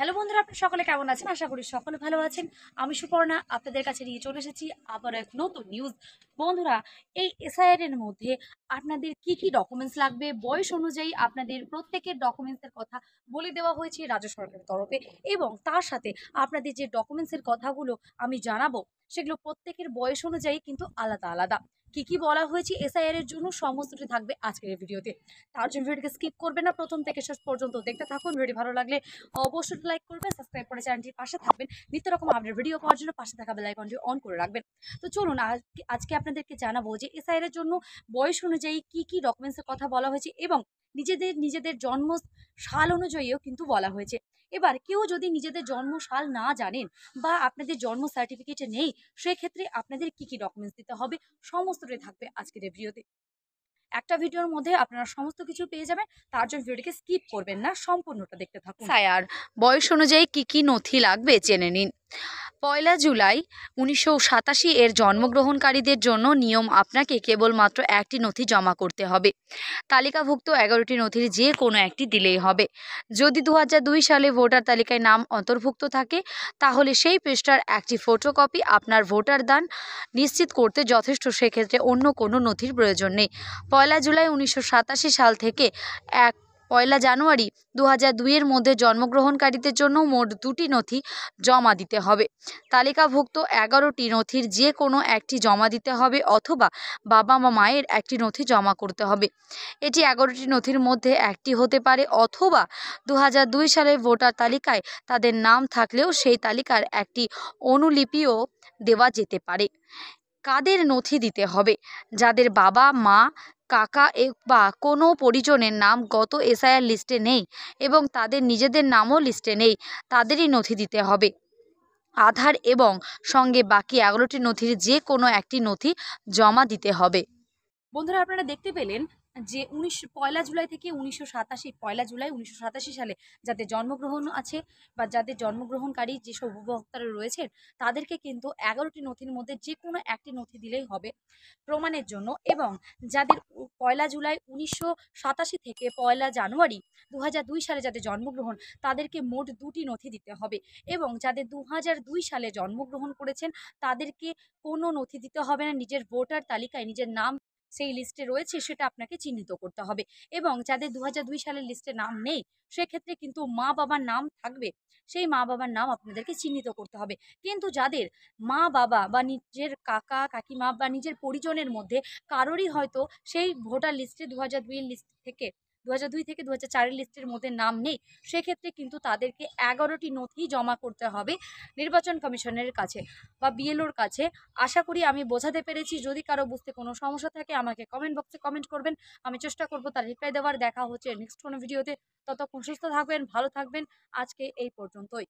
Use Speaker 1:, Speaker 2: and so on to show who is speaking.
Speaker 1: Hello বন্ধুরা, আপনারা সকলে কেমন আছেন? আশা করি সকলে ভালো আছেন। আমি সুপর্ণা আপনাদের কাছে নিয়ে চলে এসেছি আবার এক নতুন নিউজ। বন্ধুরা, এই এসআইআর এর মধ্যে আপনাদের কি কি ডকুমেন্টস লাগবে, বয়স অনুযায়ী আপনাদের প্রত্যেকের ডকুমেন্টসের কথা বলে দেওয়া হয়েছে রাজ্য সরকারের তরফে, এবং তার সাথে আপনাদের যে ডকুমেন্টসের কথাগুলো আমি জানাবো সেগুলো প্রত্যেকের বয়স অনুযায়ী কিন্তু আলাদা আলাদা। কি কি বলা হয়েছে এসআইআর এর জন্য সমস্তটি থাকবে আজকের এই ভিডিওতে। তার জন্য ভিডিওটিকে স্কিপ করবেন না, প্রথম থেকে শেষ পর্যন্ত দেখতে থাকুন। ভিডিও ভালো লাগলে অবশ্যই লাইক করবেন, সাবস্ক্রাইব করে চ্যানেলটির পাশে থাকবেন। নিত্য রকম আপডেট ভিডিও পাওয়ার জন্য পাশে থাকা বেল আইকনটি অন করে রাখবেন। তো চলুন আজকে আপনাদেরকে জানাবো যে এসআইআর এর জন্য বয়স অনুযায়ী কি কি ডকুমেন্টসের কথা বলা হয়েছে, এবং নিজেদের জন্ম সাল অনুযায়ীও কিন্তু বলা হয়েছে। এবার কেউ যদি নিজেদের জন্ম সাল না জানেন বা আপনাদের জন্ম সার্টিফিকেটে নেই, সেক্ষেত্রে আপনাদের কি কি ডকুমেন্টস দিতে হবে সমস্তটাই থাকবে আজকের এই ভিডিওতে। একটা ভিডিওর মধ্যে আপনারা সমস্ত কিছু পেয়ে যাবেন। তার জন্য ভিডিওটিকে স্কিপ করবেন না, সম্পূর্ণটা দেখতে থাকুন।
Speaker 2: সায়ার বয়স অনুযায়ী কি কি নথি লাগবে জেনে নিন। 1 জুলাই 1987 এর জন্মগ্রহণকারীদের জন্য নিয়ম, আপনাকে কেবলমাত্র একটি নথি জমা করতে হবে। তালিকাভুক্ত 11টি নথির যে কোনো একটি দিলেই হবে। যদি 2002 সালে ভোটার তালিকায় নাম অন্তর্ভুক্ত থাকে, তাহলে সেই পৃষ্ঠার একটি ফটোকপি আপনার ভোটার দান নিশ্চিত করতে যথেষ্ট। সেক্ষেত্রে অন্য কোনো নথির প্রয়োজন নেই। 1 জুলাই 1987 সাল থেকে 1 জানুয়ারি 2002 এর মধ্যে জন্মগ্রহণকারীদের জন্য মোট 2টি নথি জমা দিতে হবে। তালিকাভুক্ত 11টি নথির যে কোনো একটি জমা দিতে হবে, অথবা বাবা বা মায়ের একটি নথি জমা করতে হবে। এটি 11টি নথির মধ্যে একটি হতে পারে, অথবা 2002 সালের ভোটার তালিকায় তাদের নাম থাকলেও সেই তালিকার একটি অনুলিপিও দেওয়া যেতে পারে। কাদের নথি দিতে হবে? যাদের বাবা মা, কাকা বা কোনো পরিজনের নাম গত এসআইআর লিস্টে নেই এবং তাদের নিজেদের নামও লিস্টে নেই, তাদেরই নথি দিতে হবে। আধার এবং সঙ্গে বাকি 11টি নথির যে কোনো একটি নথি জমা দিতে হবে।
Speaker 1: বন্ধুরা, আপনারা দেখতে পেলেন যে 1 জুলাই থেকে 1 জুলাই 1987 সালে যাদের জন্মগ্রহণ আছে বা যাদের জন্মগ্রহণকারী যেসব উপভোক্তারা রয়েছেন, তাদেরকে কিন্তু 11টি নথির মধ্যে যে কোনো একটি নথি দিলেই হবে প্রমাণের জন্য। এবং যাদের 1 জুলাই 1987 থেকে 1 জানুয়ারি 2002 সালে যাদের জন্মগ্রহণ, তাদেরকে মোট 2টি নথি দিতে হবে। এবং যাদের 2002 সালে জন্মগ্রহণ করেছেন, তাদেরকে কোনো নথি দিতে হবে না। নিজের ভোটার তালিকায় নিজের নাম সেই লিস্টে রয়েছে সেটা আপনাকে চিহ্নিত করতে হবে। এবং যাদের 2002 সালের লিস্টে নাম নেই, সেক্ষেত্রে কিন্তু মা বাবার নাম থাকবে, সেই মা বাবার নাম আপনাদেরকে চিহ্নিত করতে হবে। কিন্তু যাদের মা বাবা বা নিজের কাকা কাকিমা বা নিজের পরিজনের মধ্যে কারোরই হয়তো সেই ভোটার লিস্টে 2002 এর লিস্ট থেকে 2002 থেকে 2004 লিস্টের মধ্যে নাম নেই, সেক্ষেত্রে কিন্তু তাদেরকে 11টি নথি জমা করতে হবে নির্বাচন কমিশনের কাছে বা বিএলওর কাছে। আশা করি আমি বোঝাতে পেরেছি। যদি কারো বুঝতে কোনো সমস্যা থাকে আমাকে কমেন্ট বক্সে কমেন্ট করবেন, আমি চেষ্টা করব তার রিপ্লাই দেওয়ার। দেখা হচ্ছে নেক্সট কোনো ভিডিওতে। ততক্ষণ সুস্থ থাকবেন, ভালো থাকবেন। আজকে এই পর্যন্তই।